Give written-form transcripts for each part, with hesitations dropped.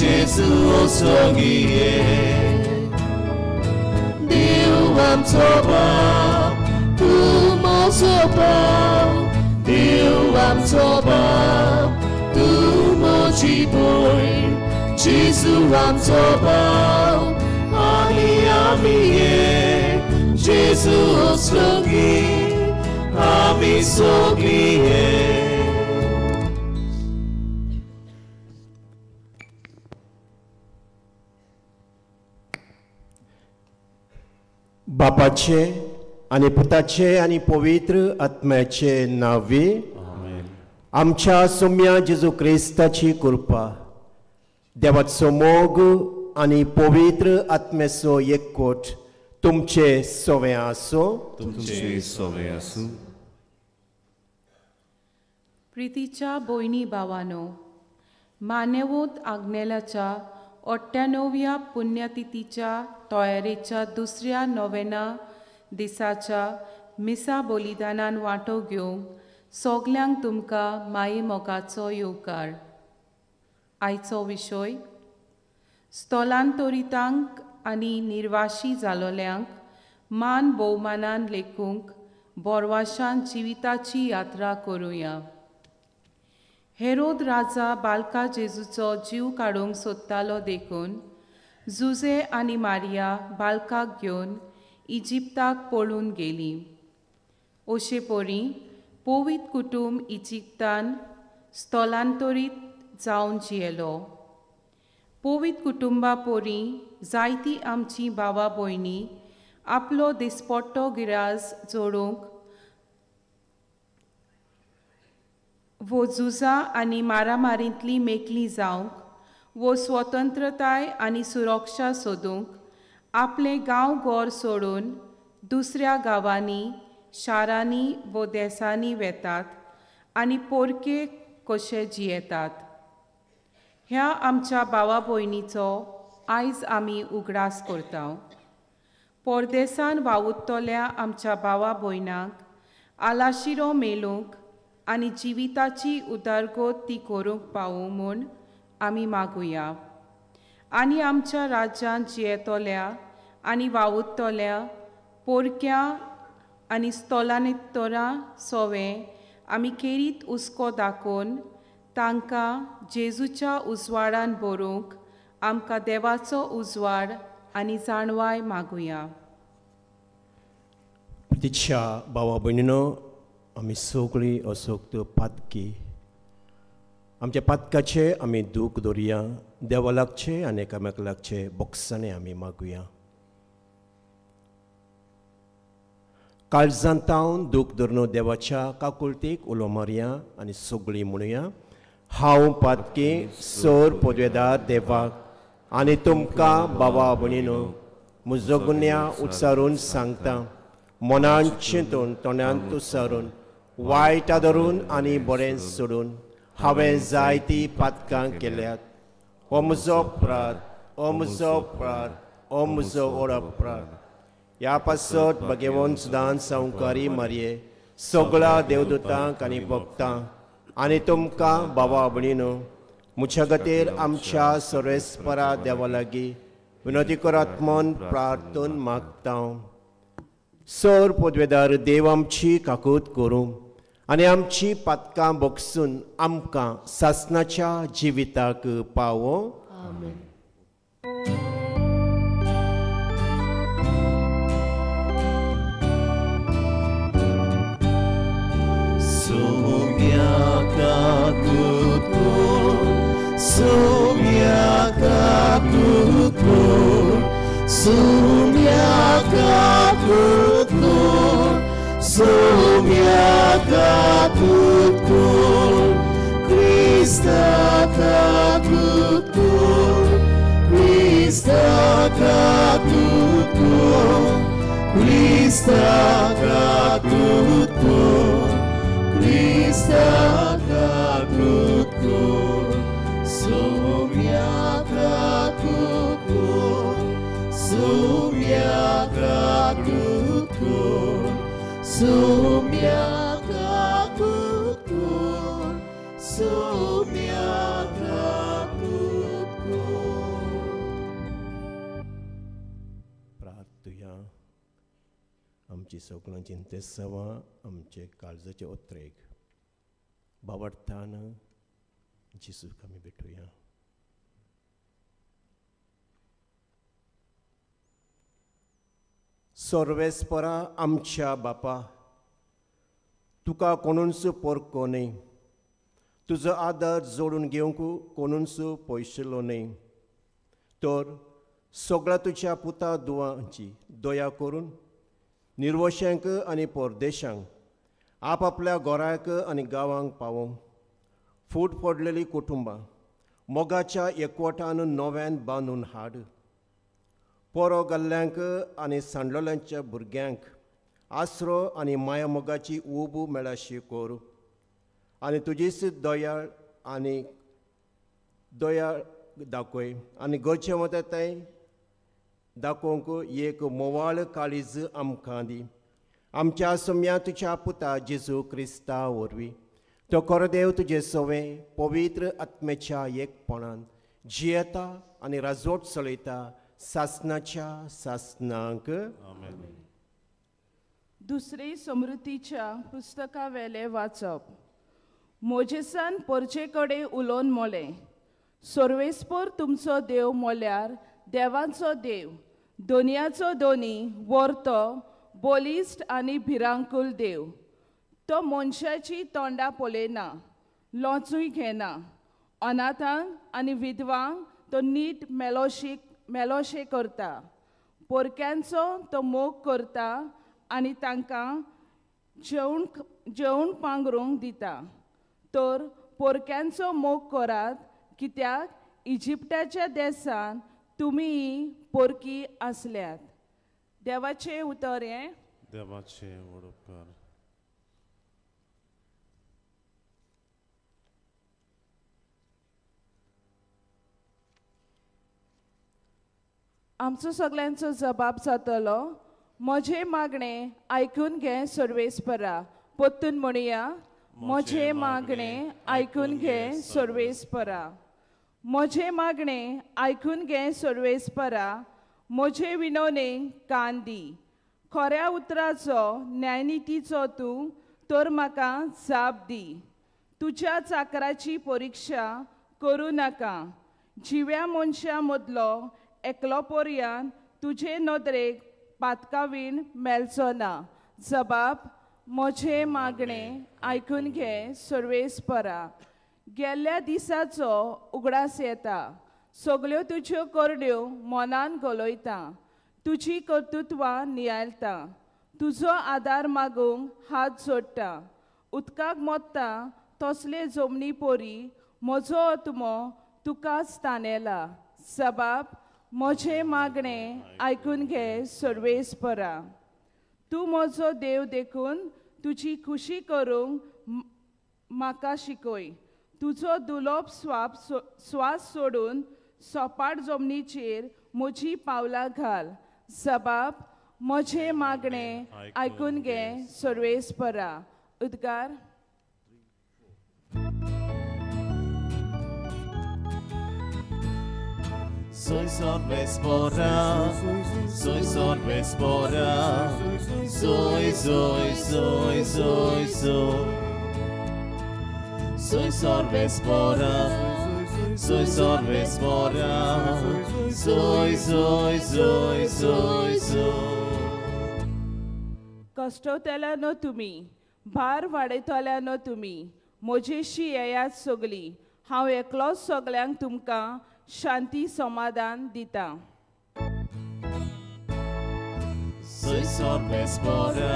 Jesu osogiye Điều soba Tumo soba Điều soba Tumo chiboi Jesu soba Ami amiye Jesu osogi Ami sogiye बापाचे आणि पुताचे आणि पवित्र आत्म्याचे नावे आमच्या सौम्या जेजू क्रिस्ताची कृपा देवाचो मोग आणि पवित्र आत्म्याचो एकवट तुमचे सोवे आसो प्रितीच्या भयणी भावानो मानेवोत आग्नेलाच्या 98व्या पुण्यतिथीच्या तयारेच्या दुसऱ्या नोवेना दिसाच्या मिसा बलिदानान वांटो घेवंक सगल्यांक तुमकां माये मोगाचो येवकार आयचो विशय स्थलांतरितांक आनी निर्वाशी जालोल्यांक मान भोवमानान लेखूंक बोरवाशान जिविताची यात्रा करुया हेरोद राजा बालका जेजूचो जीव काडूंक सोदतालो देखून जुजे आनी मारिया बालकाक घेवन इजिप्ताक पळून गेली अशे परी पवित्र कुटुंब इजिप्तान स्थलांतरीत जावन जियेलो पवित्र कुटुंबा परी जायतीं आमचीं भावां भयणी आपलो दिसपट्टो गिराज जोडूंक वो झुजा आनी मारामारींतली मेकली जावंक वो स्वतंत्रताय आनी सुरक्षा सोदूंक आपले गांव गोर सोडून दुसऱ्या गांवांनी शारांनी वो देसांनी वेतात आनी पोरके कशे जियेतात ह्या आमच्या भावा भयणीचो आयज आमी उगडास करता परदेसान वावुरतल्या आमच्या भावा भयणांक आलाशिरो मेलूंक आनी जिविताची उदारगत ती करूंक पावूं म्हूण आमी मागुया आनी आमच्या राज्यांत जियेतोल्या आनी वावुरतल्या पोरक्यां आनी स्थलांतरां सोवें आमी खेरीत हुस्को दाखोवन तांकां जेजूच्या उजवाडान भरूंक आमकां देवाचो उजवाड आनी जाणवाय मागुया तिच्या भावा भयणीनो आमी सगळीं असोक्त पातकी आमच्या पातकाचे आमी दूख दवरया देवा लागचे आनी एकामेका लागचे बोगसाणे आमी मागुया काळजांतावन दूख धरून देवाच्या काकुळटीक उलो मारया आनी सगळीं म्हणुया हांव पातकी सोर पदवेदार देवाक आनी तुमकां भावा भयणीनो म्हजो गुन्या उच्चारून सांगता मनान चिंतून तोंडांत उच्चारून वायट आदरून आनी बरें सोडून हांवें जायतीं पातकां केल्यात हो म्हजो अपराध हो म्हजो अपराध हो म्हजो व्हड अपराध ह्या पासत भगवंत सुदान संवकारी मारये सगळ्या देवदूतांक आनी भक्तांक आनी तुमकां भावा भयणीनो म्हज्या खातीर आमच्या सर्वेस्परा देवा लागीं विनोदी करात म्हूण प्रार्थून मागता सर पदवेदार देव आमची काकूत करूं आनी आमची पातकां बोगसून आमकां सासणाच्या जिविताक पावो आमेन Sumia आमची सगळं चिंते सवा आमचे काळजाचे उतरेक बावडतान जिसूक आमी भेटुया. सर्वेस्परा आमच्या बापा, तुका कोणूच पोरको न्ही, तुजो आदर जोडून घेवंक कोणूच पयशलो न्ही, तर सगळ्या तुज्या पुता दुवांची दया करून निर्वशांक आनी परदेशांक आपआपल्या घरांक आनी गांवांक पावोवंक फूट पडलेली कुटुंबां मोगाच्या एकवटान नव्यान बांदून हाड. पोरो गल्ल्यांक आनी सांडलोल्यांच्या भुरग्यांक आसरो आनी माया मोगाची उब मेळाशी कोर आनी तुजीच दयाळ दाखय आनी गरजे वता तें दाखोवंक एक मोवाळ काळीज आमकां दी. आमच्या सम्या तुज्या पुता जेजू क्रिस्ता वरवीं तो कोरदेव तुजे सवे पवित्र आत्म्याच्या एकपणान जियेता आनी राजवट चलयता सासनाच्या सासनांक. दुसरी समृद्धीच्या पुस्तका वेले वाचप. मोजेसान पोरचे कडे उलोवन मोले, सर्वेस्पर तुमचो देव मोल्यार देवाचो देव, दोनयाचो दोनी वर्तो बोलिश्ट आनी भिरांकूल देव. तो मनशाची तोंडां पळयना, लोचूय घेना. अनाथांक आनी विधवांक तो नीट मेलोशे करता. पोरक्यांचो तो मोग करता आनी तांकां जेवण पांगरूंक दिता. तर पोरक्यांचो मोग करात, कित्याक इजिप्टाच्या देसान तुमी पोरकी आसल्यात. देवाचे उतर हें. देवाचे वडोवकार. आमचो सगळ्यांचो जबाब जातलो. म्हजे मागणे आयकून घे सर्वेस्परा. पोत्तून म्हणुया. म्हजे मागणे आयकून घे सर्वेस्परा. म्हजे मागणे आयकून घे सर्वेस्परा. म्हजे विनवणेक कान दी. खऱ्या उतराचो न्यायनितीचो तूं तर म्हाका जाप दी. तुज्या चाकराची परिक्षा करूं नाका. जिव्या मनशा मदलो एकलो पोरयान तुजे नदरेक पातकावीण मेलचो ना. जबाब. म्हजे मागणे आयकून घे सर्वेस्परा. गेल्ल्या दिसाचो उगडास येता. सगल्यो तुज्यो करड्यो मनान गलयता. तुजी कर्तुत्वां नियाळटा. तुजो आदार मागूंक हात जोडटा. उदकाक मोत्ता तसले जमनी पोरी म्हजो आत्मो तुकाच ताणेला. जबाब. म्हजे मागणे आयकून घे सर्वेस्परा. तूं म्हजो देव देखून तुजी खुशी करूंक म्हाका शिकय. तुजो दुलोप स्वास सोडून सोपाट जमनीचेर म्हजी पावलां घाल. जबाब. म्हजे मागणे आयकून घे सर्वेस्परा. उद्गार. Soy sorvespora, soy sorvespora, soy. Soy sorvespora, soy sorvespora, soy. कश्टवतल्यानो तुमी, भार वाडयतल्यानो तुमी, म्हजेशी येयात सगळी. हांव एकलोच सगळ्यांक तुमकां शांती समाधान दिता. Soy sorvespora,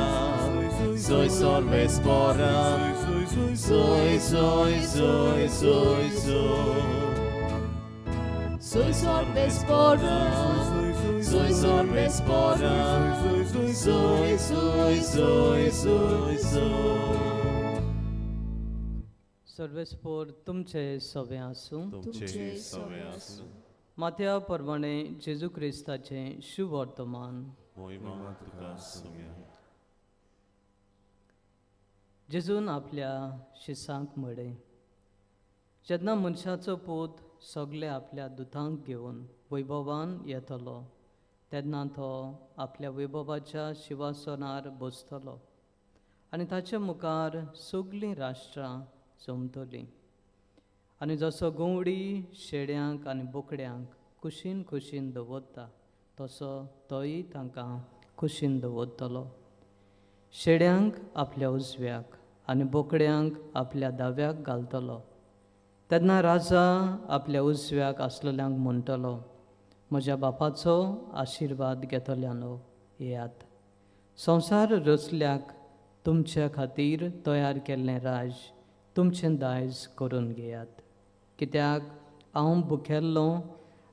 soy sorvespora, soy. Soy sorvespora, soy sorvespora, soy. सर्वेस्पोर तुमचे सवे आसूं. तुमचे सवे आसूं. माथ्या प्रमाणे जेजू क्रिस्ताचे शुभ वर्तमान. महिमा तुका सगळ्या. जेजून आपल्या शिसांक म्हळे, जेन्ना मनशाचो पूत सगळे आपल्या दुतांक घेवन वैभवान येतलो, तेन्ना तो आपल्या वैभवाच्या शिवासनार बसतलो आनी ताच्या मुखार सगळीं राष्ट्रां जमतलीं. आनी जसो गवडी शेड्यांक आनी बोकड्यांक कुशीन कुशीन दवरता तसो तोय तांकां कुशीन दवरतलो. शेड्यांक आपल्या उजव्याक आनी बोकड्यांक आपल्या दाव्याक घालतलो. तेन्ना राजा आपल्या उजव्याक आसलेल्यांक म्हणटलो, म्हज्या बापाचो आशिर्वाद घेतल्यानो येयात. संवसार रचल्याक तुमच्या खातीर तयार केल्लें राज तुमचें दायज करून घेयात. कित्याक हांव भुकेल्लो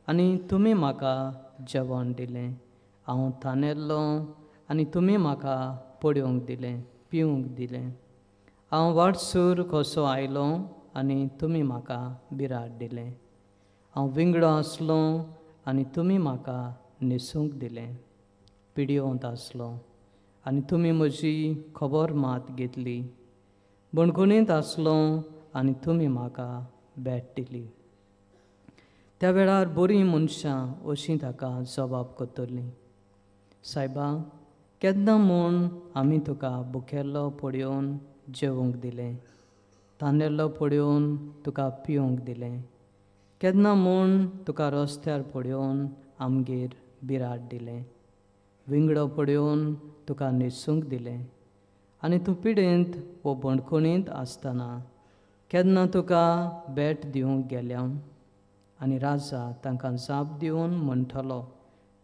आनी तुमी म्हाका जेवण दिलें, हांव थानेल्लो आनी तुमी म्हाका पडूंक दिलें, पिवंक दिलें. हांव वाटसूर कसो आयलो आनी तुमी म्हाका बिराड दिलें. हांव विंगडो आसलो आनी तुमी म्हाका न्हेसूंक दिलें. पिड्योवंत आसलो आनी तुमी म्हजी खबर मात घेतली. बणकुणींत आसलो आनी तुमी म्हाका भेट दिली. त्या वेळार बरीं मनशां अशीं ताका जबाब करतलीं, सायबा, केन्ना म्हूण आमी तुका भुकेल्लो पडोवन जेवंक दिलें, थानेल्लो पडोवन तुका पिवंक दिलें, केन्ना म्हूण तुका रस्त्यार पडोवन आमगेर बिराड दिलें, विंगडो पडोवन तुका न्हेसूंक दिलें. आनी तूं पिडेंत वो बणकुणींत आसतना केन्ना तुका भेट दिवंक गेल्या. आनी राजा तांकां जाप दिवन म्हणटलो,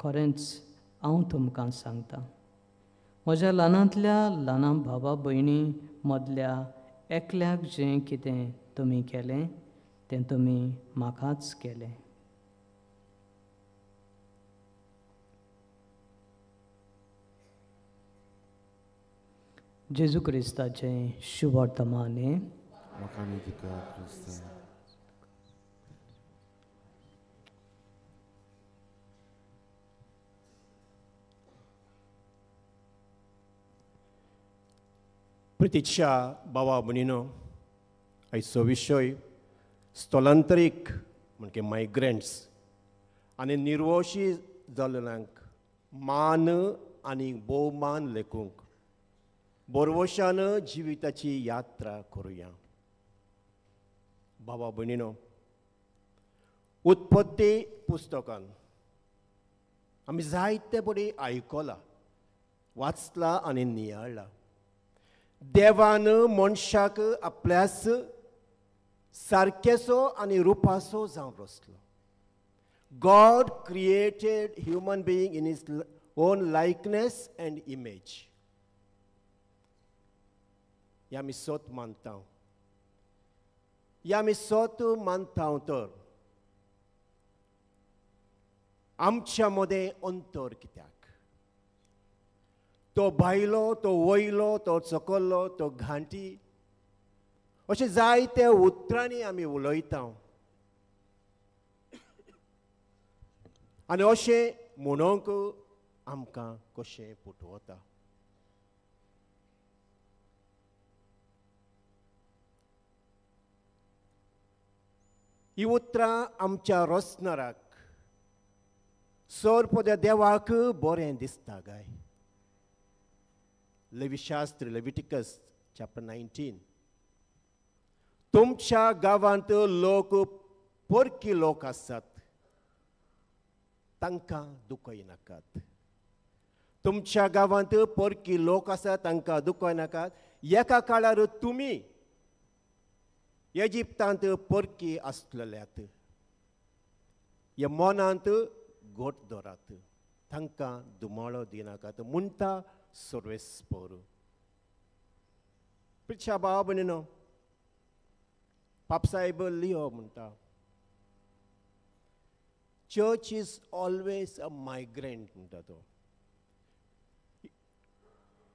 खरेंच हांव तुमकां सांगतां, म्हज्या ल्हानांतल्या ल्हान भावा भयणी मदल्या एकल्याक जें कितें तुमी केलें तें तुमी म्हाकाच केलें. जेजू क्रिस्ताचें शुभ वर्तमान. म्हाका न्ही तुका क्रिस्ता. प्रितीच्या भावा भयणीनो, आयचो विशय स्थलांतरीक म्हणजे मायग्रंट्स आनी निर्वोशी जाल्ल्यांक मान आनी भोवमान लेखूंक बोरवोशान जिविताची यात्रा करुया. भावा भयणीनो, उत्पत्ती पुस्तकान आमी जायते बडी आयकलां, वाचलां आनी नियाळ्ळां. देवान मनशाक आपल्यास सारकेसो आनी रुपासो जावन रचलो. God created human being in his own likeness and image. या आमी सोत मानता. या आमी सोत मानता तर आमच्या मदें अंतर कित्याक? तो भायलो, तो वयलो, तो सकयलो, तो घांटी, अशें जायते उतरांनी आमी उलयता. आनी अशें म्हणूंक आमकां कशें पुटवता. ही उतरां आमच्या रचणाराक सरपद्या देवाक बरें दिसता गाय. लेविशास्त्र लेविटिकस चॅप्टर 19. तुमच्या गांवांत लोक परकी लोक आसात, तांकां दुखय नाकात. तुमच्या गांवांत परकी लोक आसात, तांकां दुखय नाकात. एका काळार तुमी इजिप्तांत परकी आसलेल्यात. ह्या मनांत घोट दवरात, तांकां दुमाळो दिनाकात म्हणटा सर्वेस्पर. प्रिच्या भावा भयणीनो, पापसाहेब लियो म्हणटा, church is always a migrant म्हणटा तो.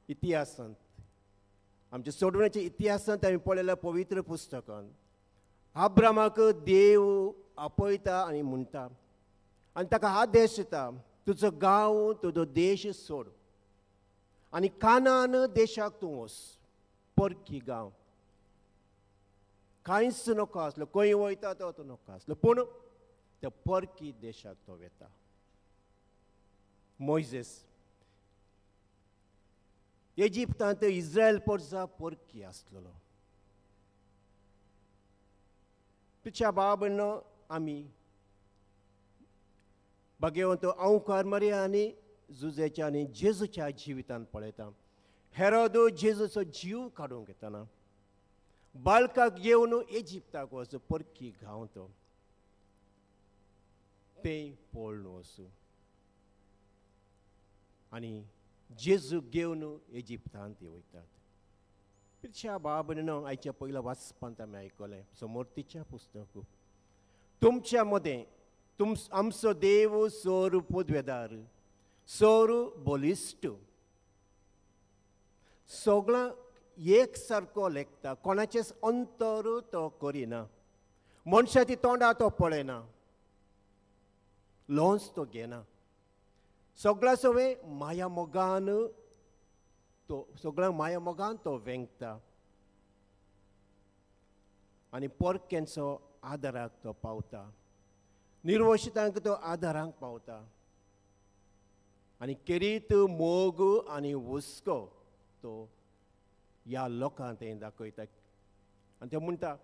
इतिहासांत, आमच्या सोडवण्याच्या इतिहासांत आमी पळयल्या पवित्र पुस्तकान अब्रामाक देव आपयता आनी म्हणटा आनी ताका आदेश दिता, तुजो गांव, तुजो देश सोड आनी कानान देशाक तूं वच. परकी गांव कांयच नको आसलो, खंय वयता तो नको आसलो, पूण त्या परकी देशाक तो वेता. मोइजेस इजिप्तांत इस्रायल पोरसा पोरकी आसलेलो. तुझ्या बाबनो आमी भगवंतो अवकार मरिया आनी जुजेच्या आनी जेजूच्या जिवितांत पळयता. हेरोदो जेजूचो जीव काडून घेतना बाळकाक घेवन इजिप्ताक वचून परकी गावतो तें पळोवन वचूं आनी जेजू घेवन इजिप्तांत वयतात. तुझ्या बाबनो आयच्या पयल्या वाचपांत आमी आयकलें समोर्तीच्या पुस्तक तुमच्या मदें आमचो देव सोर पदवेदार सोर बोलिश्ट सगळां एक सारको लेखता. कोणाचेच अंतर तो करिना. मनशाची तोंडां तो पळयना. लोन्स तो घेना. सगळ्या सवे माया मोगान तो सगळ्यांक माया मोगान तो वेंगता आनी पोरक्यांचो आदाराक तो पावता. निर्वशितांक तो आदाराक पावता आनी किरीत मोग आनी हुस्को तो ह्या लोकांक तें दाखयता. आनी ते म्हणटा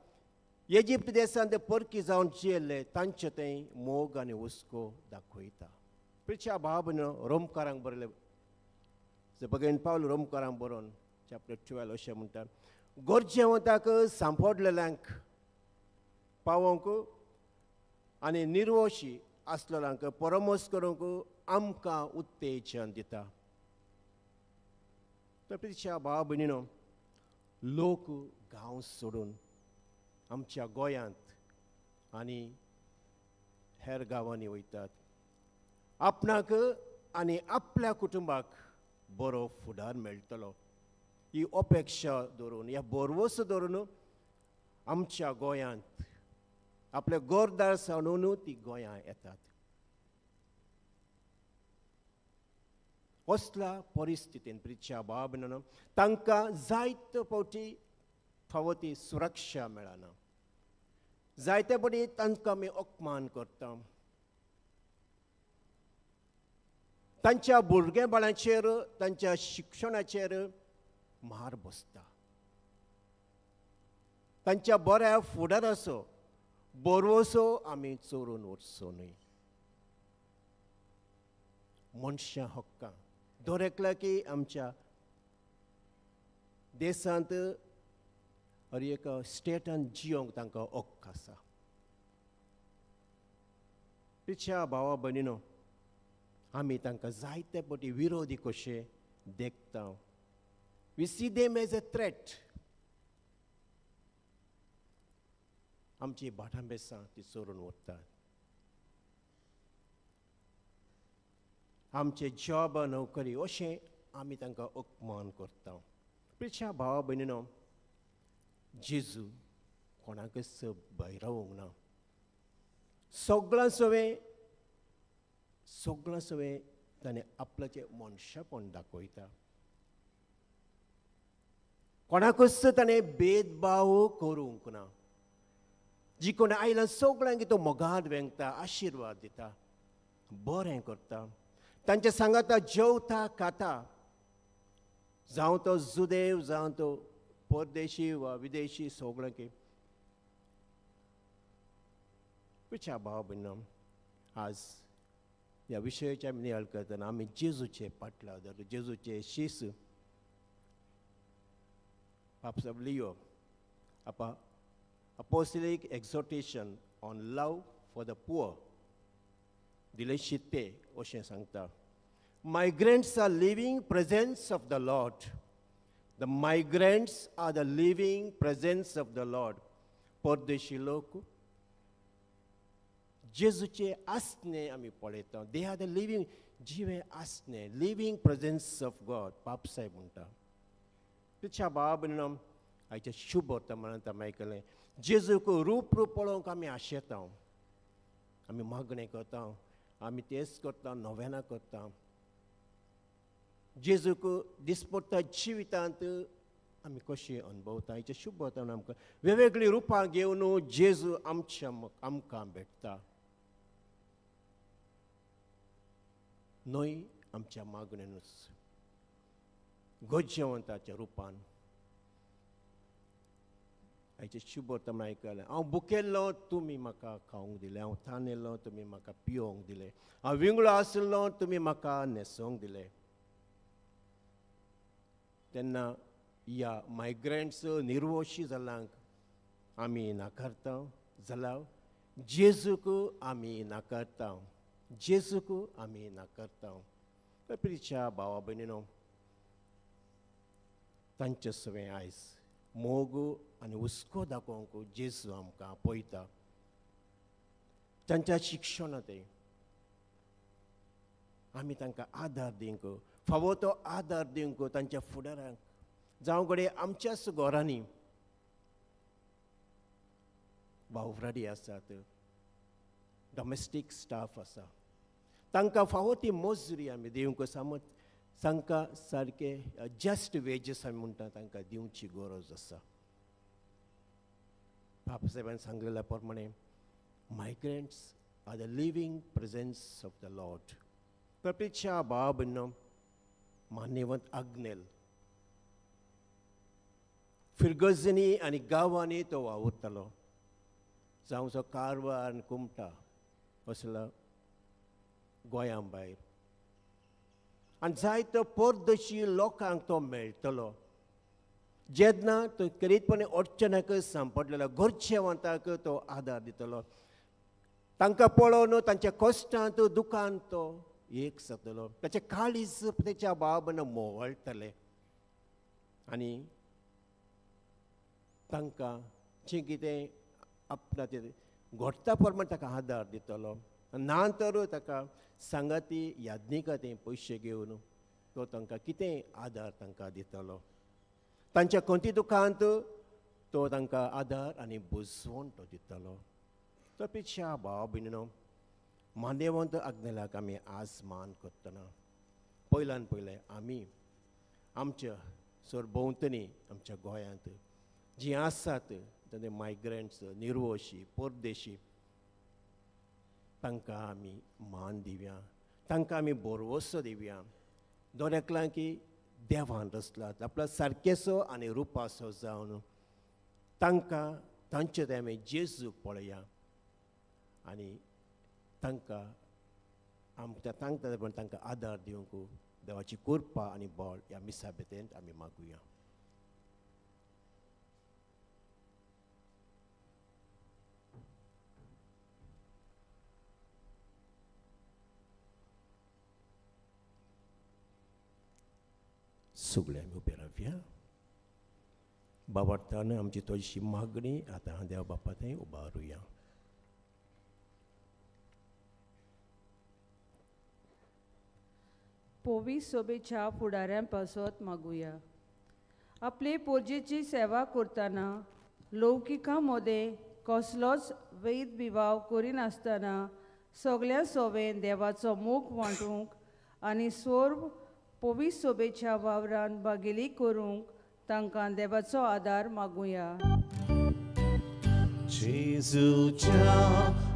इजिप्त देशांत ते परकी जावन जियेल्ले तांचे तें मोग आनी हुस्को दाखयता. प्रिच्या बाबनो रोमकारांक बरयले भगवान पावल रोमकारांक बरोवन चॅप्टर 12 अशें म्हणटा गरजेवंताक सांपडलेल्यांक पावोवंक आनी निर्वोशी आसलेल्यांक परमोस करूंक आमकां उत्तेजन दिता. तर प्रिच्या बाबणीनो लोक गांव सोडून आमच्या गोंयांत आनी हेर गांवांनी वयतात. आपणाक आनी आपल्या कुटुंबाक बरो फुडार मेळटलो ही अपेक्षा दवरून ह्या बोरवोस दवरून आमच्या गोंयांत आपले गोरदार सांडून ती गोंयां येतात. असल्या परिस्थितीन प्रिच्या बाबनो तांकां जायते फावटी फावो ती सुरक्षा मेळना. जायते फावटी तांकां आमी अपमान करता. तांच्या भुरगेपणाचेर तांच्या शिक्षणाचेर मार बसता. तांच्या बऱ्या फुडाराचो बोरवोसो आमी चोरून वचचो न्हय. मनशां हक्कां दरेकला की आमच्या देशांत हर एक स्टेटांत जियोंक तांकां हक्क आसा. तिच्या भावा भयणीनो आमी तांकां जायते फावटी विरोधी कशे देखता. We see them as a threat. आमची भाटांबेसां ती चोरून व्हरतात. आमचे जॉब नोकरी अशें आमी तांकां अपमान करता. प्रिच्या भावा भयणीनो जेजू कोणाकच भंय रावूंक ना. सगळां सवे ताणें आपल्याचें मनशापण दाखयता. कोणाकच ताणें भेदभाव करूंक ना. जी कोण आयलां सगळ्यांक तो मोगाद वेंगता आशिर्वाद दिता बरें करता. तांचे सांगाता जेवता खाता जावं तो जुदेव जावं तो परदेशी वा विदेशी सगळ्यांक. पिच्या भाव भयणो आज ह्या विशयाचे आमी नियाळ करतना आमी जेजूचे पाटला धरता. जेजूचे शीस पाप लियो apostolic exhortation on love for the poor दिले शिते अशें सांगता. Migrants are living presence of the Lord. The migrants are the living presence of the Lord. परदेशी लोक जेजूचे आसने आमी पळयता. दे आर द लिवींग जिवे आसने लिवींग प्रेझेन्स ऑफ गॉड पापसाहेब म्हणटा. तुझ्या बाबनो आयच्या शुभ वर्तमानांत आमी आयकलें जेजूक रूप पळोवंक आमी आशेता. आमी मागणें करता. आमी तेच करता नोवेनां करता. जेजूक दिसपट्टा जिवितांत आमी कशी अनुभवता. आयच्या शुभ वर्तमानांत आमकां वेगवेगळीं रुपां घेवन जेजू आमकां भेटता. न्हय आमच्या मागणेनूच गोज्यवंताच्या रुपान हाचे शुभ वर्तमान आयकलें. हांव भुकेल्लो तुमी म्हाका खावंक दिलें, हांव थानेल्लो तुमी म्हाका पिवंक दिलें, हांव विंगडो आसलो तुमी म्हाका न्हेसोवंक दिलें. तेन्ना ह्या मायग्रंट्स निर्वोशी जाल्यांक आमी नाकारता जाल्यार जेजूक आमी नाकारता, जेजूक आमी नाकारता. प्रिच्या भावा भयणीनो, तांचे सवें आयज मोग आनी हुस्को दाखोवंक जेजू आमकां पळयता. तांच्या शिक्षणांतय आमी तांकां आदार दिवंक, फावो तो आदार दिवंक तांच्या फुडाराक जावं घडये आमच्याच घरांनी वावराडी आसात, डॉमेस्टीक स्टाफ आसा, तांकां फावो ती मजुरी आमी दिवंक सामत तांकां सारके जस्ट वेजीस आमी म्हणटा तांकां दिवची गरज आसा. बाब साहेबान सांगलेल्या प्रमाणे migrants are the living presence of the lord. प्रपीच्या भावा भयणीनो, मान्यवंत आग्नेल फिरगजनी आनी गांवांनी तो वावुरतालो, जावं जो कारवार आनी कुमटा असलो गोंयां भायर, आनी जायतो परदेशी लोकांक तो मेळटलो. जेन्ना तो करीतपणे अडचणाक सांपडलेलो गोरचेवंताक तो आदार दितलो, तांकां पळोवन तांच्या कश्टांत दुखांत तो एक जातलो, ताचे काळीज तेच्या बाबन मोवळटले आनी तांकां जें कितें आपणाचें घडटा प्रमाणे ताका आदार दितलो. ना तर ताका सांगाती याज्ञिकांत पयशे घेवन तो तांकां कितें आदार तांकां दितलो. तांच्या खंयची दुखांत तो तांकां आदार आनी बुजवण तो दितलो. तो पेक्षा भाव भयणीनो, मान्यवंत आग्नेलाक आमी आज मान करतना पयल्यान पयलें आमी आमच्या सरभोंवतणी आमच्या गोंयांत जीं आसात ते मायग्रंट्स निर्वोशी परदेशी, तांकां आमी मान दिवया, तांकां आमी बोरवोसो दिवया. दोन की देवान रचलात आपलो सारकेसो आनी रुपासो जावन तांकां तांचे ते आमी जेजूक पळया आनी तांकां आमकां तांकां तांकां आदार दिवंक देवाची कृपा आनी बळ ह्या मिसा भितर आमी मागुया. सगळे आमी उबे रावया. बाबार्थान आमची थोडीशी मागणी आतां देव बापा थंय उबारुया. पोवी सोबेच्या फुडाऱ्यां पासत मागुया. आपले पोरजेची सेवा करतना लौकिका मदें कसलोच वैध विवाह करिनासतना सगळ्या सोबेन देवाचो मोग वांटूंक आनी सोर्व पोवी सोबेच्या वावरान बागेली करूंक तांकां देवाचो आदार मागुया. जेजूच्या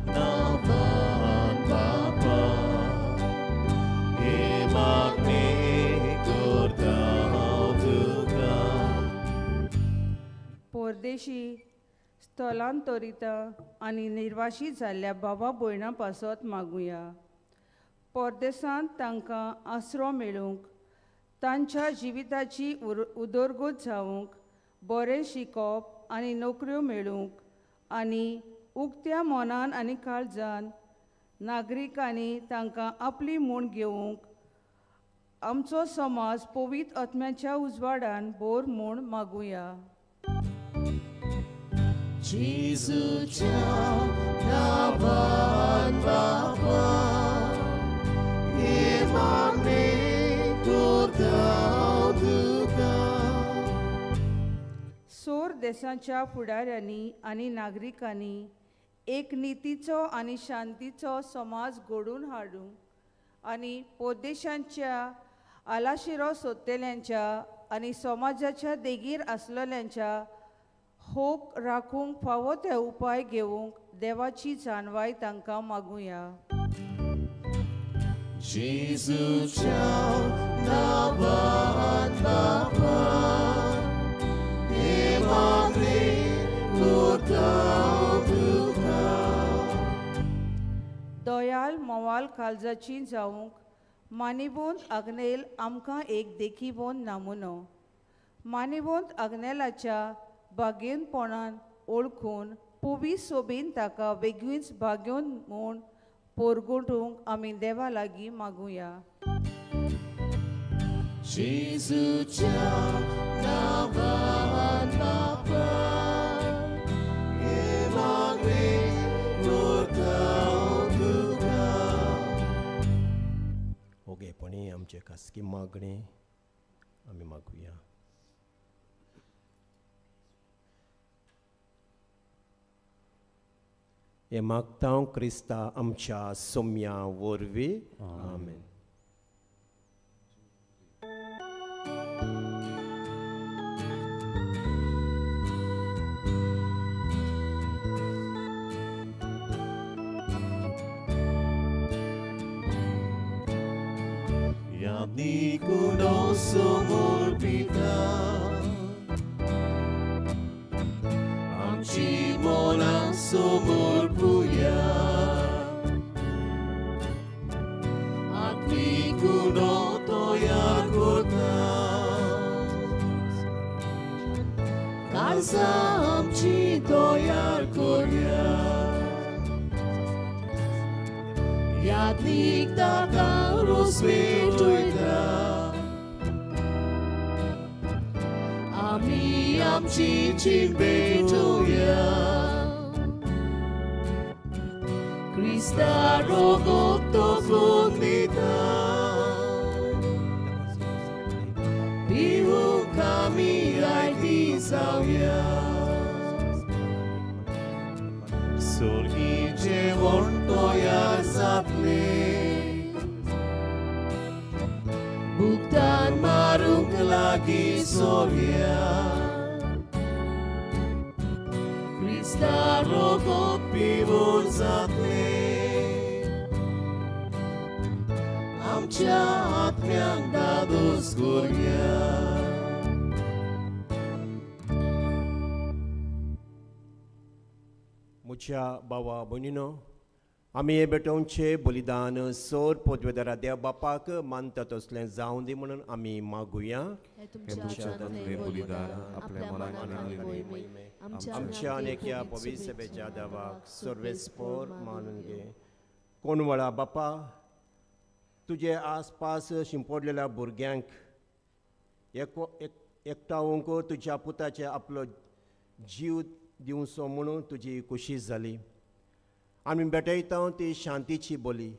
नांवान बापा हे मागणी करता हांव तुका. परदेशी स्थलांतरिता आनी निर्वाशी जाल्ल्या भावा भयणां पासत मागुया. परदेसांत तांकां आसरो मेळूंक, तांच्या जिविताची उदरगत जावंक, बरें शिकप आनी नोकऱ्यो मेळूंक आनी उक्त्या मनान आनी काळजान नागरिकांनी तांकां आपली म्हूण घेवंक आमचो समाज पवित्र आत्म्याच्या उजवाडान बोर म्हूण मागुया. जेजूच्या नांवान बापा हे मागणी करता हांव तुका. सोर देशाच्या फुडाऱ्यांनी आनी नागरिकांनी एक नितीचो आनी शांतीचो समाज घडोवन हाडूंक आनी परदेशांच्या आलाशिरो सोदतेल्यांच्या आनी समाजाच्या देगीर आसलेल्यांच्या होक राखूंक फावो ते उपाय घेवंक देवाची जाणवाय तांकां मागुया. Jésus ciao davan Bapa Emagre kurtau tuka Dayal मोवाल काळजाची जावंक मानिबोंद आग्नेल आमकां एक देखीबोंद नामुनो मानिबोंद आग्नेलाच्या बागेनपणान ओळखून पुवी सोबीन ताका बेगीनच बागेवन म्हूण पोरगोटूंक आमी देवा लागीं मागुया Jésus ciao davan Bapa Emagre kurtau tuka ओगेपणी आमचे खासगी मागणे आमी मागुया हे मागता क्रिस्ता आमच्या सोम्या वरवीं आमेन Ni conosco morbida Amci molan somor puya Atmi kuno toya kota Kalsa amci toya koya Jadnik taka rozsvětlujta a my amci čin betuja Krista rogoto zlodnita Pihu kami aj ty zavja Sorgi dziełon to jak zaple Bóg dar marung lagi solia Krista rogot piwór zatle Amcia atmian dado zgória मुझ्या बावा भयणीनो आमी हे बेटोवचे बलिदान सोर पोदवेदारा देव बापाक मानता तसलें जावं दी म्हणून आमी मागुया आमच्या अनेक्या पवित्र सभेच्या देवाक सर्वेस्पोर मानून घे कोण वळा बापा तुजे आसपास शिंपडलेल्या भुरग्यांक एकठांवूंक तुज्या पुताचे आपलो जीव दिवचो म्हणून तुजी खुशी जाली आमी भेटयता ती शांतीची बोली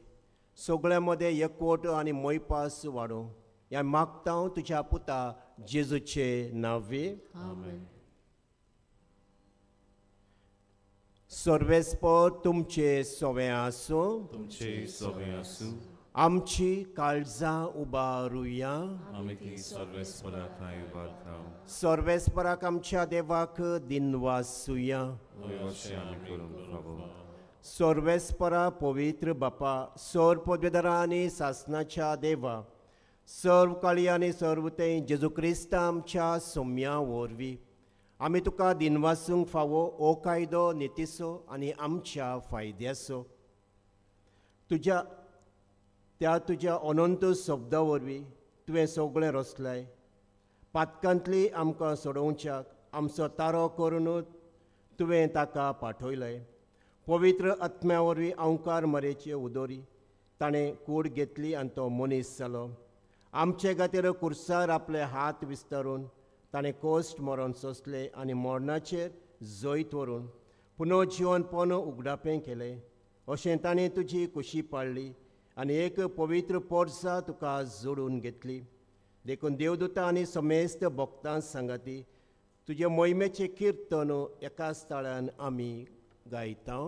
सगळ्या मदें एकवट आनी मोयपास वाडो ह्या मागता तुज्या पुता जेजूचे नांवे सर्वेस्पर तुमचे सोवे आसूं आमची काळजां उबारुया सर्वेस्पराक आमच्या देवाक दिनवासुया सर्वेस्परा पवित्र बापा सर्व पदवेदारा आनी सासनाच्या देवा सर्व काळी आनी सर्वते जेजू क्रिस्त आमच्या सोम्या वरवीं आमी तुका दिनवासूंक फावो हो कायदो नितीसो आनी आमच्या फायद्याचो तुज्या अनंत शब्दा वरवीं तुवें सगळें रचलाय पातकांतली आमकां सोडोवच्याक आमचो तारो करून तुवें ताका पाठयलें पवित्र आत्म्या वरवीं अवकार मरेचे उदोरी ताणें कूड घेतली आनी तो मनीस जालो आमचे खातीर कुर्सार आपले हात विस्तारून ताणें कोश्ट मरण सोंसलें आनी मरणाचेर जैत व्हरून पुनर्जीवनपण उगडापें केलें अशें ताणें तुजी खुशी पाळ्ळी आनी एक पवित्र पोरसां तुका जोडून घेतली देखून देवदूतां आनी समेस्त भक्तां सांगाती तुजे मोहिमेचें किर्तन एकाच ताळ्यान आमी गायता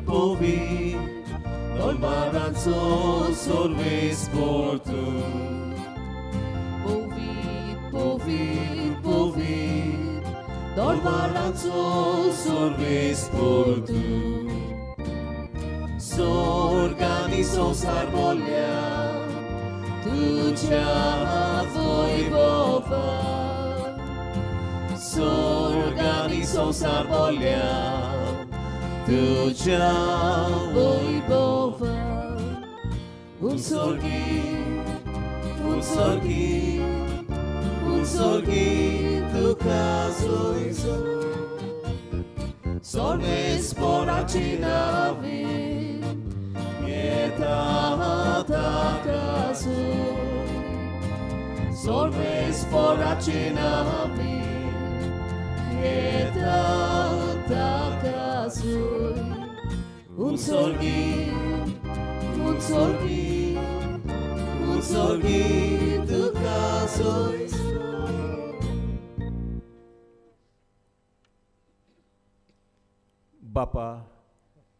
Povi Dolmaranzo sorvespor tu Povi Dolmaranzo dolmaraco sorvespor tu. Sorgani sosar volia, tudzia wojbowa. Sorgani sosar volia, tudzia wojbowa. Ursorgi, tu kazuizo. Sorves poracinavi, eta takazu. Sorves poracinavi, eta takazu. Ursorgi, tu kazuizo. बापा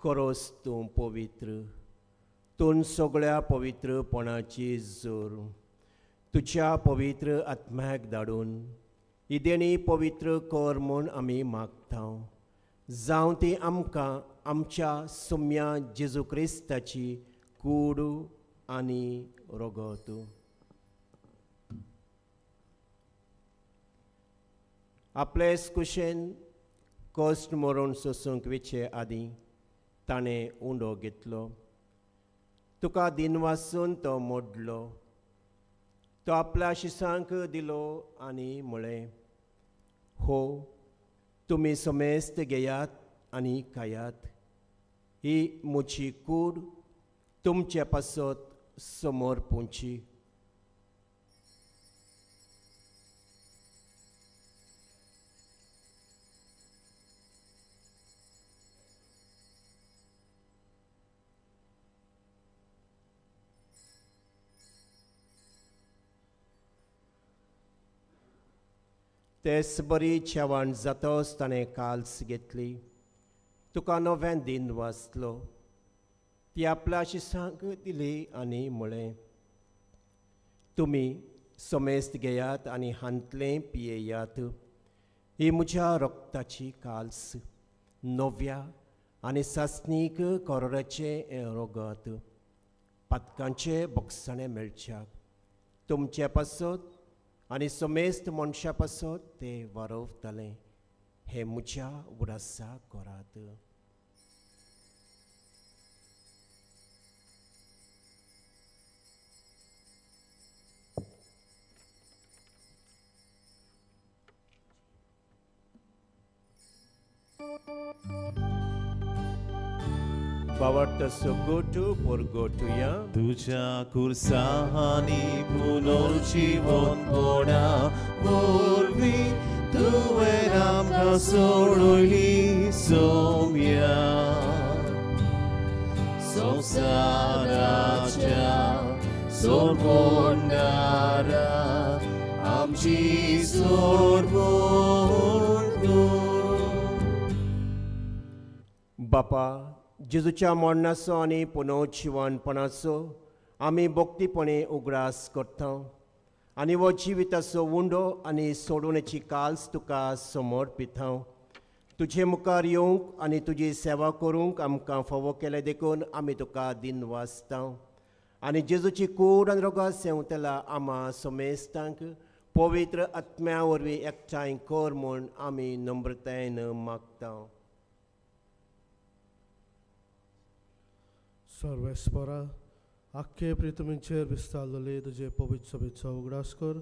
खरोच तूं पवित्र, तूं सगळ्या पवित्रपणाची जोर तुझ्या पवित्र आत्म्याक धाडून ही देणी पवित्र कर म्हूण आमी मागता. जावं ती आमकां आमच्या सुम्या जेजू क्रिस्ताची कूड आनी रगत. आपलेच कुशेन कश्ट मरून सोसूंक विचे आदीं ताणें उंडो घेतलो. तुका दिनवासून तो मोडलो. तो आपल्या शिसांक दिलो आनी म्हळें, हो तुमी समेस्त घेयात आनी खायात. ही म्हजी कूड तुमचे पासत समोर पोंची. तेच बरी जेवण जातोच ताणें काल्स घेतली. तुका नवें दिन वाचलो. ती आपल्या शिसांक दिली आनी म्हळें, तुमी समेस्त घेयात आनी हांतलें पियेयात. ही म्हज्या रक्ताची काल्स, नव्या आनी सासणीक कोरोराचें रगत, पातकांचे भोगसाणें मेळच्याक तुमचे पासत आनी समेस्त मनशा पासत तें वारवतलें. हें म्हज्या उडासा करात. Bavartaso gotu por gotuya. Tudzia kursahani punorjivon poda vorvi tuven amka sodoili somya. Samsaracha sorbondara amchi sorbondo. बापा जेजूच्या मरणाचो आनी पुनर्जिवणपणाचो आमी भक्तीपणे उगडास करता आनी हो जिविताचो उंडो आनी सोडूनेची काल्स तुका समर्पिता. तुजे मुखार येवंक आनी तुजी सेवा करूंक आमकां फावो केले देखून आमी तुका दिन वाचता. आनी जेजूची कूड आनी रगत सेवतला आमा समेस्तांक पवित्र आत्म्या वरवीं एकठांय कर म्हूण आमी नम्रतायेन मागता. सर्वेस्परा आख्खे प्रितमींचेर विस्तारलेले तुजे पवित्र सभेचो उगडास कर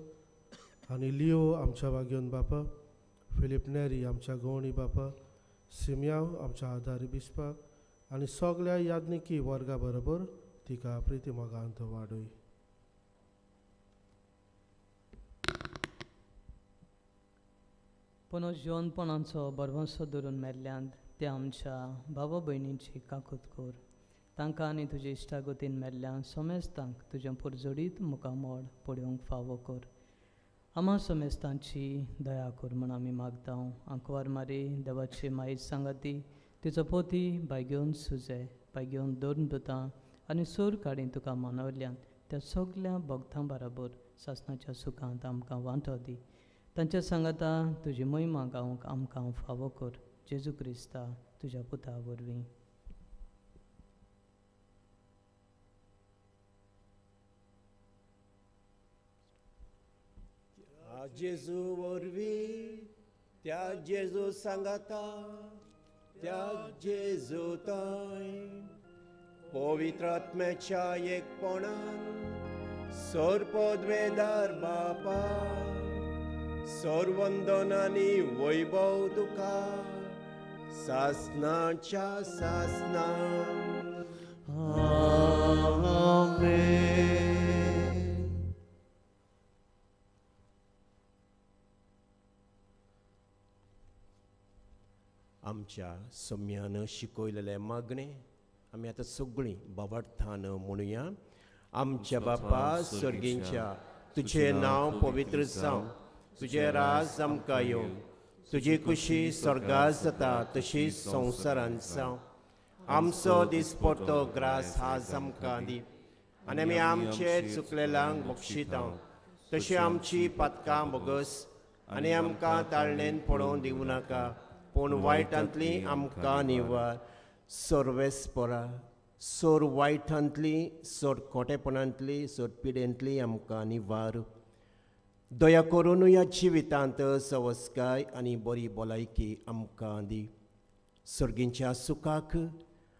आनी लिओ आमच्या वागयोन बापा, फिलीप नेरी आमच्या गवणी बापा, सिमियाव आमच्या आदारी बिस्पाक आनी सगळ्या याज्ञिकी वर्गा बरोबर तिका प्रिती मोगांत वाडय. पुनर्जीवनपणाचो बरवंसो धरून मेल्ल्यांत ते आमच्या भावा भयणींची काकूत कर. तांकां आनी तुजे इश्टागतीन मेल्ल्या समेस्तांक तुज्या पुरजोडीत मुखामोड पळोवंक फावो कर. आमा समेस्तांची दया कर म्हूण आमी मागता. आंकवार मारी देवाची मायज सांगाती तिचो पोती भाग्योन सुजे भाग्योन दोन दुतां आनी सूर काडीन तुका मानवल्यान त्या सगळ्या भक्तां बरोबर सासणाच्या सुखांत आमकां वांटो दी. तांच्या सांगाता तुजी महिमा गावंक आमकां फावो कर जेजू क्रिस्ता तुज्या पुता वरवीं. जेजू वरवीं त्या जेजू सांगाता त्या जेजू थंय पवित्र आत्म्याच्या एकपणान सरपदवेदार बापा सर्वंदनांनी वैभव तुका सासनाच्या सासना. आमेन. आमच्या सम्यान शिकयलेले मागणे आमी आतां सगळीं बाबार्थान म्हणुया. आमच्या बापा सर्गींच्या तुजें नांव पवित्र जावं, तुजें राज आमकां येवं, तुजी खुशी स्वर्गांत जाता तशीच संवसारांत जावं. आमचो दिसपडटो ग्रास आज आमकां दी आनी आमी आमचे चुकलेल्यांक बक्षिता तशी आमची पातकां बोगस आनी आमकां ताळणेन पडोवन दिवं नाका पूण वायटांतली आमकां निवार. सर्वेस्परा सोर वायटांतली सोर खोटेपणांतली सोर पिडेंतली आमकां निवार. दया करून ह्या जिवितांत सवस्काय आनी बरी भलायकी आमकां दी. सर्गींच्या सुखाक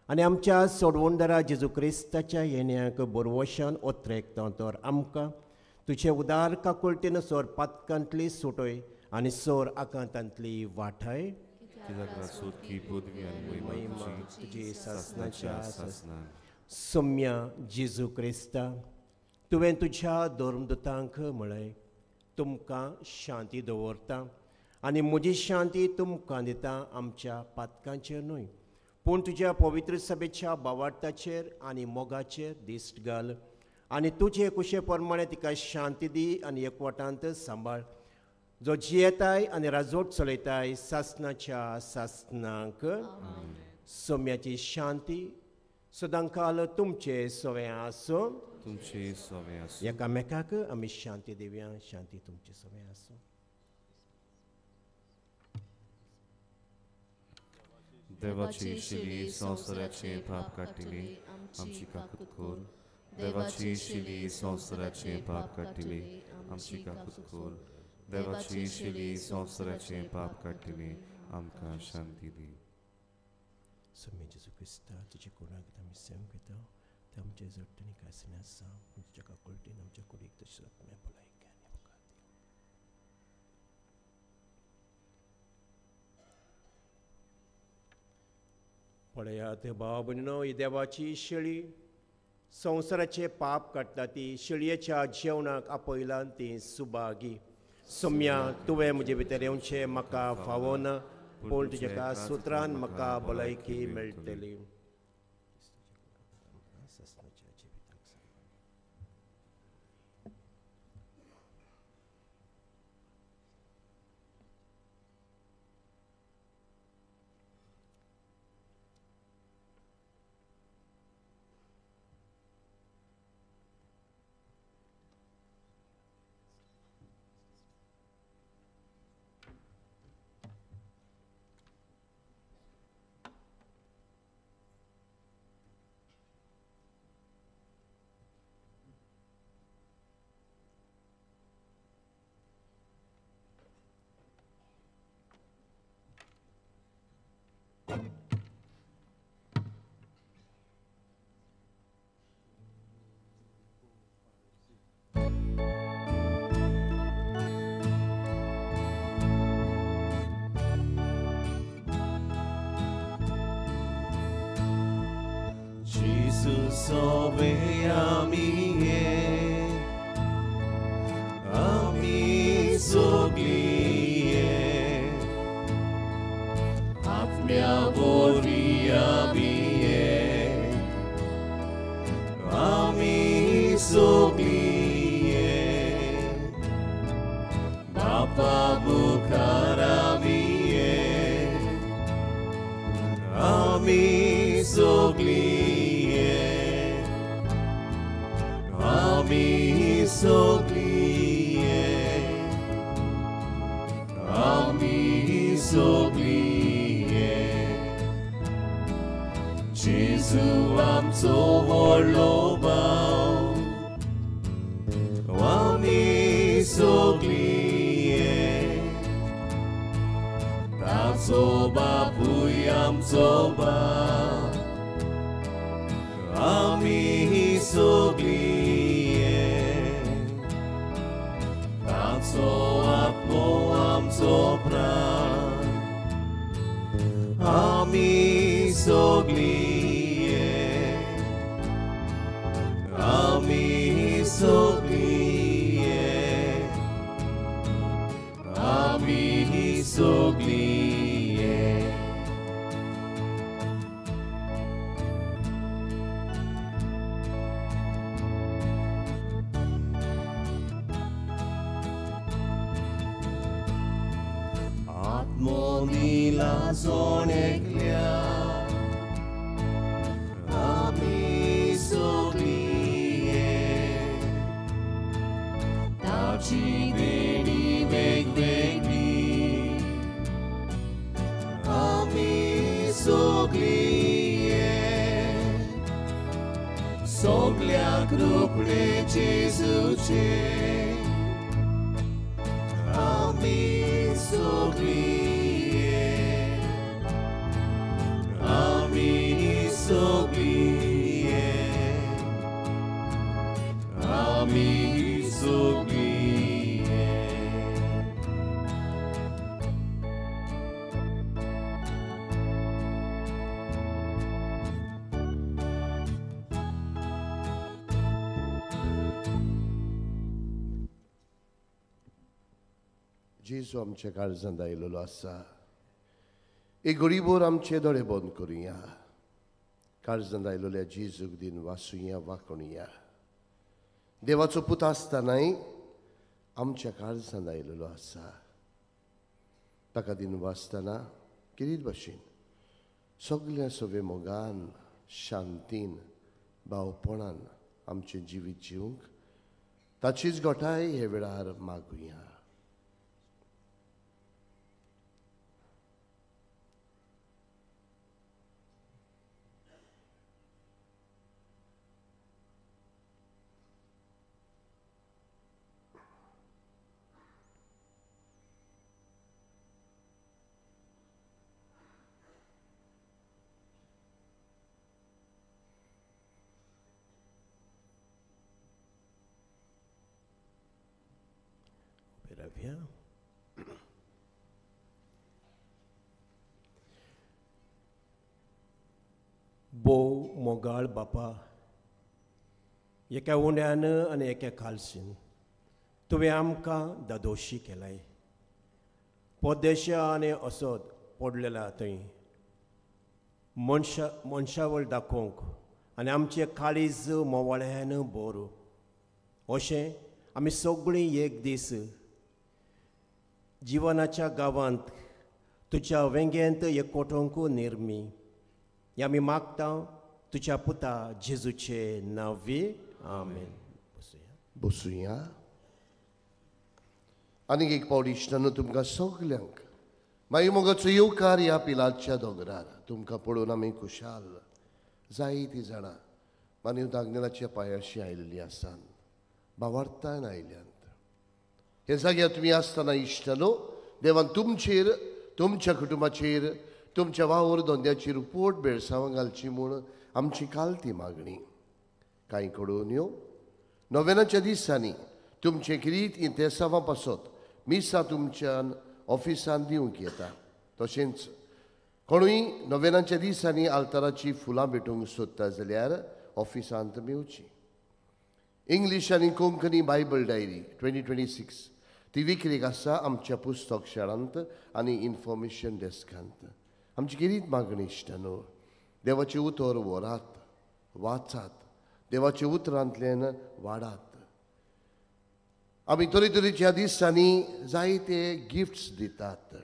आनी आमच्या सोडवणदारा जेजू क्रिस्ताच्या येण्याक बरवशान ओत्रेकता तर आमकां तुजे उदार काकुळटेन सोर पातकांतली सुटय आनी सोर आकांतांतली वाठाय. कित्याक रासोतकी पदवी आनी महिमा तुजी सासनाच्या सासनान. सम्या जेजू क्रिस्ता तुवें तुज्या धर्मदुतांक म्हळें तुमकां शांती दवरता आनी म्हजी शांती तुमकां दिता. आमच्या पातकांचेर न्हय पूण तुज्या पवित्र सभेच्या बावार्थाचेर आनी मोगाचेर दिश्ट घाल आनी तुजे कुशे प्रमाणे तिका शांती दी आनी एकवटांत सांबाळ जो जियेताय आनी राजवट चलयताय सासनाच्या सासनाक. सोम्याची शांती सदांकाल तुमचे सवे आसूं. तुमचे सवे आसूं. एकामेकाक आमी शांती दिवया. शांती तुमचे सवे आसूं. देवाची शिली संवसाराचे पाप काटिली आमची काकूत खोल. देवाची शिली संवसाराचे पाप काटिली आमची काकूत खोल. देवाची शिली संवसाराचे पाप काटिली आमकां शांती दी. सम्य जेजू क्रिस्ता तुजे कोणाक आमी सेव घेता ते आमचे जट्टणी कांय आसा तुज्या काकुळटीन आमच्या कुडीक तशें आत्म्या भलायकी आनी मुखार दी. पळयात भाव भयणीनो ही देवाची शेळी संवसाराचे पाप काडटा ती शेळयेच्या जेवणाक आपयलां ती सुभागी. सम्या तुवें म्हजे भितर येवचें म्हाका फावो ना पूण तुज्या सुत्रान म्हाका भलायकी मेळटली. Sobe amie, ami soglie, atmia voria bie, ami soglie, Bapa bukara bie, ami soglie. Ami soglie, Jesu आमचो व्हडलो भाव आमी सगळीं ताचो बापूय आमचो बाप आमी सगळीं ताचो आत्मो आमचो प्राण आमी सगळीं आमी सगळीं आमी सगळीं आत्मो नीला सोनेकल्या आमी सगळीं ताची देणी वेगवेगळी आमी सगळीं सगळ्याक रोखडे जेजूचे आमी सगळीं आमी सगळीं आमी सगळीं जेजू आमच्या काळजांत आयिल्लो आसा एक गरीबोर आमचे दोळे बंद करुया काळजांत आयिल्ल्या जेजूक दिन वासुया वाकोणुया देवाचो पूत आसतनाय आमच्या काळजांत आयिल्लो आसा ताका दिन वाचतना किरीत भाशेन सगळ्या सवे मोगान शांतीन भावपणान आमचें जिवीत जिवंक ताचीच गोठाय हे वेळार मागुया Rabia. बोव मोगाळ बापा एका उंड्यान आनी एका खालसीन तुवें आमकां दादोशी केलाय पोदेशा आनी असोद पडलेला थंय मनशावळ दाखोवंक आनी आमचें काळीज मोवाळ्यान बोर अशें आमी सगळीं एक दीस जिवनाच्या गांवांत तुज्या वेंग्यांत एकवटोंक निर्मी हे आमी मागता तुज्या पुता जेजूचे नांवी आमेन. बसुया आनीक एक पावट इश्टांनो तुमकां सगल्यांक मागीर मोगाचो येवकार ह्या पिलाच्या दोंगरार तुमकां पळोवन आमी खुशाल जायतीं जाणां मानव दागनेलाच्या पांयाशी आयिल्लीं आसात भावार्थान आयल्यांत हे जाग्यार तुमी आसतना इश्टांनो देवान तुमचेर तुमच्या कुटुंबाचेर तुमच्या वावर धंद्याचेर पोट बेळसांव घालची म्हूण आमची कालती मागणी कांय कडोवण्यो नोवेनाच्या दिसांनी तुमचे किरीत इंतेसांवां पासत मिसां तुमच्यान ऑफिसान दिवंक येता तशेंच कोणूय नोवेनाच्या दिसांनी आल्ताराची फुलां भेटूंक सोदता जाल्यार ऑफिसांत मेवची. इंग्लीश आनी कोंकणी बायबल डायरी 2026 ती विक्रेक आसा आमच्या पुस्तक शाळांत आनी इन्फॉर्मेशन डेस्कांत. आमची किरीत मागणी इश्टांनो देवाचें उतर व्हरात वाचात देवाच्या उतरांतल्यान वाडात. आमी तरेतरेच्या दिसांनी जायते गिफ्ट्स दितात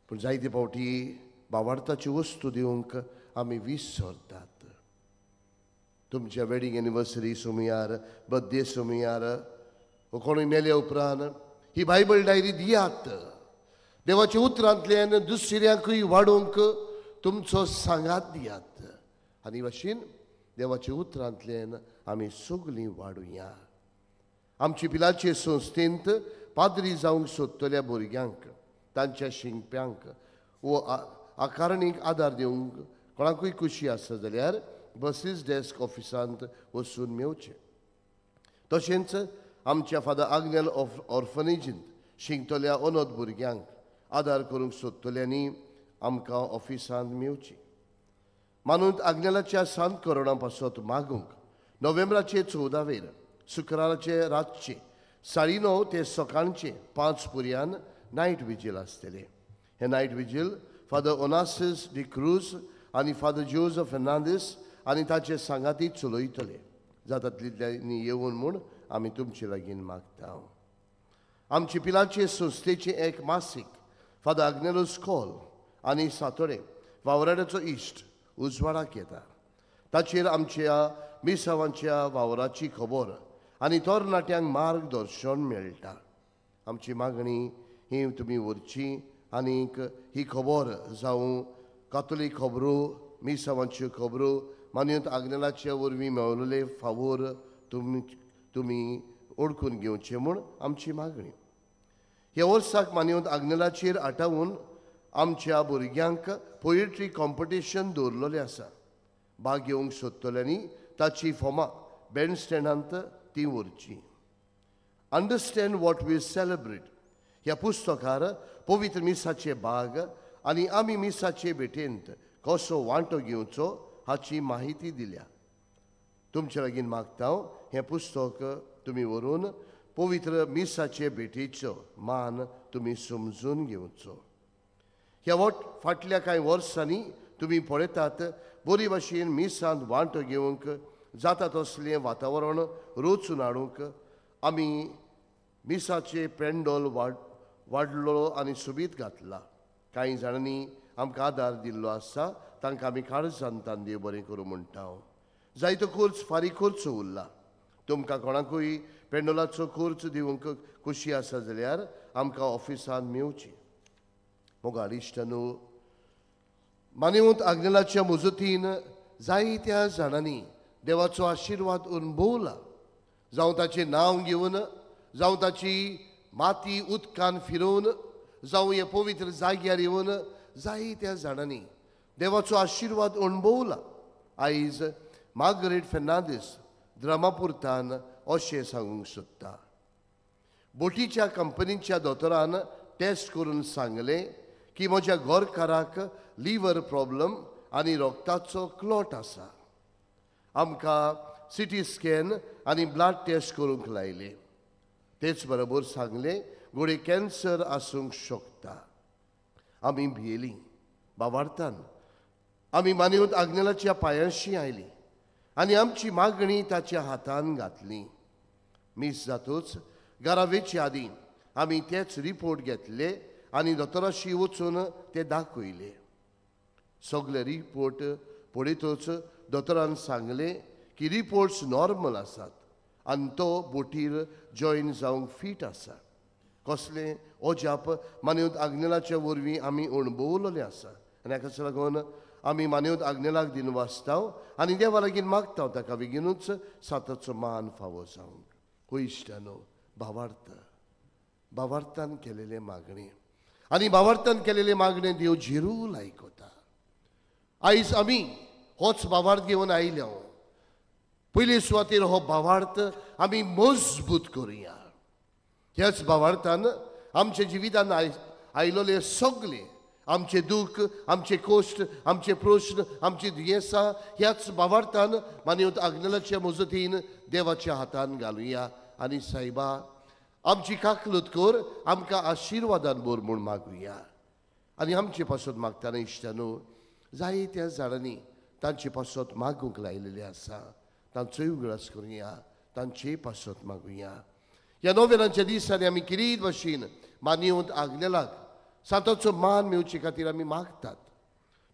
पूण जायते फावटी भावार्थाची वस्तू दिवंक आमी विसरतात. तुमच्या वेडिंग एनिवर्सरी सुमयार बर्थडे सुमयार कोणूय मेले उपरांत ही बायबल डायरी दियात देवाच्या उतरांतल्यान दुसऱ्यांकूय वाडोवंक तुमचो सांगात दियात आनी भाशेन देवाच्या उतरांतल्यान आमी सगळीं वाडुया. आमचे पिलाचे संस्थेंत पाद्री जावंक सोदतल्या भुरग्यांक तांच्या शिंगप्यांक वो आकारणीक आदार दिवंक कोणाकूय खुशी आसा जाल्यार बसीस डेस्क ऑफिसांत वचून मेवचें. तशेंच आमच्या फादर आग्नेल ऑर्फनेजींत शिंकतल्या अनाथ भुरग्यांक आदार करूंक सोदतल्यांनी आमकां ऑफिसांत मेवची. मानून आग्नेलाच्या सांत करोना पासत मागूंक नोव्हेंबराचे 14 शुक्राराचे रातचे 9:30 ते सकाळचे 5 पर्यान नायट विजील आसतले. हे night vigil father Onasis D'Cruz आनी फादर जोझफ फेर्नांदीस आनी ताचे सांगाती चलयतले. जाता तितल्यांनी येवन म्हूण आमी तुमचे लागीं मागता. आमचे पिलाचे संस्थेचे एक मासीक फादर आग्नेलोस कॉल आनी सातोडे वावराड्याचो इश्ट उजवाडाक येता. ताचेर आमच्या मिसांवांच्या वावराची खबर आनी तरणाट्यांक मार्गदर्शन मेळटा. आमची मागणी ही तुमी व्हरची आनीक ही खबर जावं कातोलीक खबरो मिसांवांच्यो खबरो मानून आग्नेलाच्या वरवीं मेळिल्ले फावोर तुमी ओळखून घेवचे म्हूण आमची मागणी. ह्या वर्साक मानून आग्नेलाचेर आटावून आमच्या भुरग्यांक पोएट्री कॉम्पिटिशन दवरलेलें आसा. भाग घेवंक सोदतल्यांनी ताची फॉर्मां बँड स्टँडांत ती व्हरची. अंडरस्टँड वॉट वी सेलिब्रेट ह्या पुस्तकार पवित्र मिसाचे भाग आनी आमी मिसाचे भेटेंत कसो वांटो घेवचो हाची माहिती दिल्या. तुमचे लागीं मागता हें पुस्तक तुमी व्हरून पवित्र मिसाचे भेटेचो मान तुमी समजून घेवचो. ह्या फाटल्या कांय वर्सांनी तुमी पळयतात बरी भाशेन मिसांत वांटो घेवंक जाता तसलें वातावरण रचून हाडूंक आमी मिसाचे पेंडॉल वाडलो आनी सुबीत घातला. कांय जाणांनी आमकां आदार दिल्लो आसा तांकां आमी काळजांतान देव बरें करूं म्हणटा. जायतो खर्च फारीक खर्च उरला. तुमकां कोणाकूय पेंडॉलाचो खर्च दिवंक खुशी आसा जाल्यार आमकां ऑफिसांत मेवची. मोगाळ इश्टानो, मानेवंत आग्नेलाच्या मुजतीन जायत्या जाणांनी देवाचो आशिर्वाद अनुभवला. जावं ताचें नांव घेवन जावं ताची माती उदकान फिरोवन जावं हे पवित्र जाग्यार येवन जायत्या जाणांनी देवाचो आशिर्वाद अनुभवला. आयज मार्गरेट फेर्नांदीस द्रामापुरतान अशें सांगूंक सोदता. बोटीच्या कंपनीच्या दोतोरान टेस्ट करून सांगलें की म्हज्या घरकाराक लिव्हर प्रॉब्लम आनी रोगताचो क्लॉट आसा. आमकां सिटी स्कॅन आनी ब्लड टेस्ट करूंक लायले. तेच बरोबर सांगलें घोडे कॅन्सर आसूंक शकता. आमी भियेलीं. बाबार्थान आमी मानेवंत आग्नेलाच्या पांयांशी आयलीं आनी आमची मागणी ताच्या हातान घातली. मीस जातूच घरा वेचे आदीं आमी तेच रिपोर्ट घेतले आनी दोतोराशी वचून ते दाखयले. सगळे रिपोर्ट पळयतच दोतोरान सांगलें की रिपोर्ट्स नॉर्मल आसात आनी तो बोटीर जॉयन जावंक फीट आसा. कसलें अजाप मानेवंत आग्नेलाच्या वरवीं आमी अणभवलेलें आसा. आनी हाकाच लागून आमी मानेवंत आग्नेलाक दिन वाचताव आनी देवा लागीं मागताव ताका बेगीनूच साताचो मान फावो जावंक. हो इश्टानो, भावार्थान केलेले मागणे आनी भावार्थान केलेले मागणे देव झिरूल आयकता. आयज आमी होच भावार्थ घेवन आयल्या. पयले सुवातेर हो भावार्थ आमी मजबूत करुया. ह्याच भावार्थान आमच्या जिवितान आयलोले सगळे आमचे दुख, आमचे कश्ट, आमचे प्रश्न, आमची दुयेंसां ह्याच भावार्थान मानेवंत आग्नेलाच्या मजतीन देवाच्या हातान घालुया. आनी सायबा, आमची काकलूत कर, आमकां आशिर्वादान भर म्हूण मागुया. आनी आमचे पासत मागतना इश्टानो, जायत्या जाणांनी तांचे पासत मागूंक लायलेले आसा. तांचोय उगडास करुया, तांचे पासत मागुया. ह्या नोव्हेनाच्या दिसांनी आमी किरीत भाशेन मानेवंत आग्नेलाक सांताचो मान मेवचे खातीर आमी मागतात.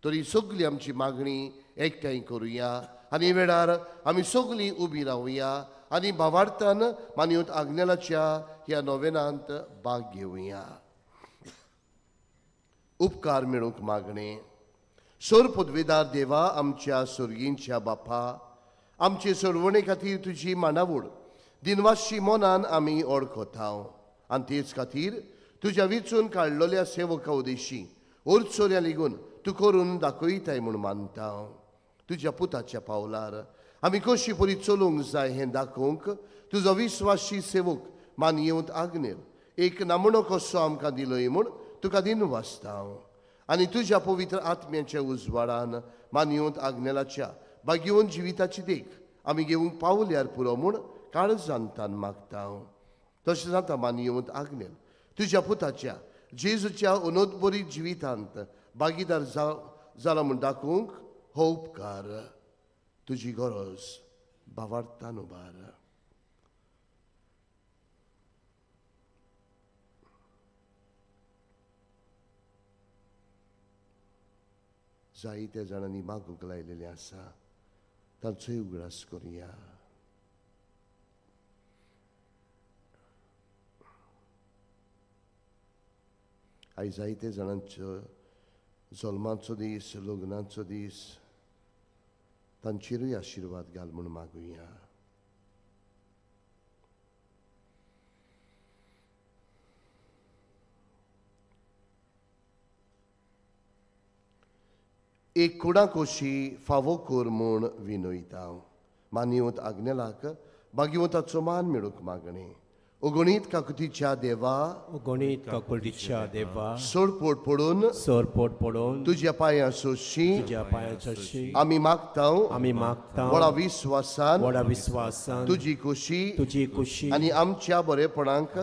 तरी सगळी आमची मागणी एकठांय करुया आनी वेळार आमी सगळीं उबी रावुया आनी भावार्थान मानेवंत आग्नेलाच्या ह्या नोव्हेनांत भाग घेवया. उपकार मेळूंक मागणे. सोर पदवेदार देवा, आमच्या सुर्गींच्या बापा, आमचे सोडवणे खातीर तुजी मांडावळ दिनवाशी मोनान आमी ओळखता आनी तेच खातीर तुज्या विचून काडलेल्या सेवका उदेशी ओरचोऱ्या लेगून तूं करून दाखयताय म्हूण मानता। तुज्या पुताच्या पावलार आमी कशी परी चलूंक जाय हें दाखोवंक तुजो विस्वासी सेवक मानयेवंत आग्नेल एक नमुनो कसो आमकां दिलोय म्हूण तुका दिनवासता आनी तुज्या पवित्र आत्म्याच्या उजवाडान मानयेवंत आग्नेलाच्या बागेवन जिविताची देख आमी घेवंक पावल्यार पुरो म्हूण काळजांतान मागता। तशेंच आतां मानयेवंत आग्नेल तुज्या पुताच्या जेजूच्या अनोदबरी जिवितांत भागीदार जाला म्हूण दाखोवंक हो उपकार तुजी गरज भावार्थान उबार। जायत्या जाणांनी मागूंक लायलेलें आसा, तांचोय उगडास करुया। आयज जायते जाणांचो जल्माचो दीस, लग्नाचो दीस, तांचेरूय आशिर्वाद घाल म्हूण मागुया। एक कुडा कोशी फावो कोर म्हूण विनयता। मानयेवंत आग्नेलाक भाग्यवंताचो मान मेळूंक मागणे। उगणीत काकुतीच्या देवा, गणित काकुळटीच्या देवा, सोडपोट पडून तुज्या पांयां सोशी तुज्या पांयाची आमी मागता व्हडा विस्वासान तुजी कुशी आनी आमच्या बरेपणाक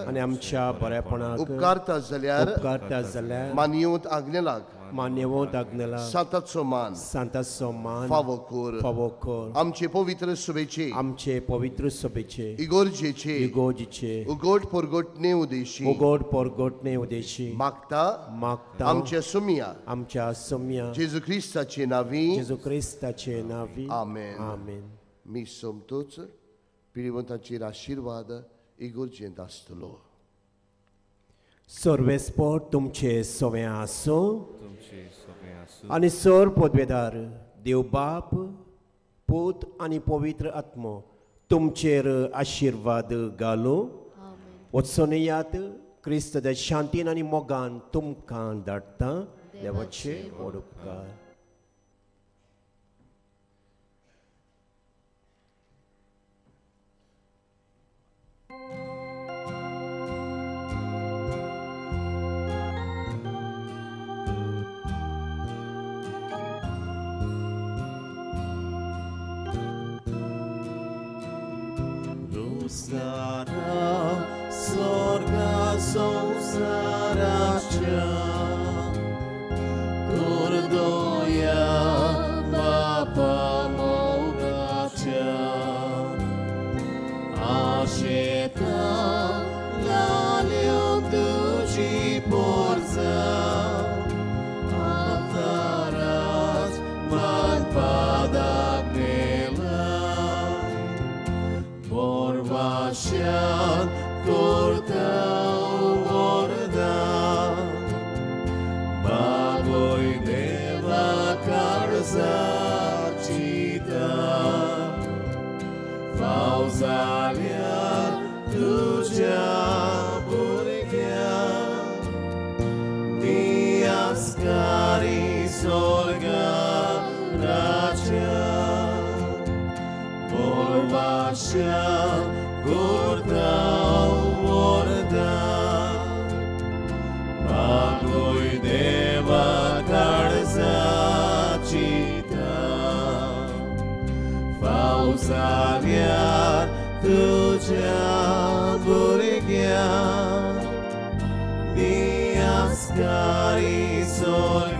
उपकारता जाल्यार मानयेवंत आग्नेलाक सांताचो मान फावो कोर। आमचे पवित्र सभेचे इगोर्जेचे उगोड परगोटणे उदेशी मागता आमच्या सुम्या जेजू ख्रिस्ताचे नावी आमेन। मी सोमतोच पिळवंताचेर आशिर्वाद इगोर्जेंत आसतलो। सर्वेस्पोट तुमचे सोवे आसो आनी सर पदवेदार देव बाप, पूत आनी पवित्र आत्मो तुमचेर आशिर्वाद घालो। वचोनयात क्रिस्त शांतीन आनी मोगान तुमकां धाडटा। देवाचे व्हड उपकार। Sorga संसाराच्या दुर्दया बापा मोगाच्या आशेता लाल्यो तुझी पोरजा आताराच मान पादाक नेला बोरवाश्यान Corta morda Bagoi deva carza cita Fauzalia tuja burgia Diascari solga racia Borvasha Corta Bagoi deva carza cita Fauzalia tuja burgia Diascari sol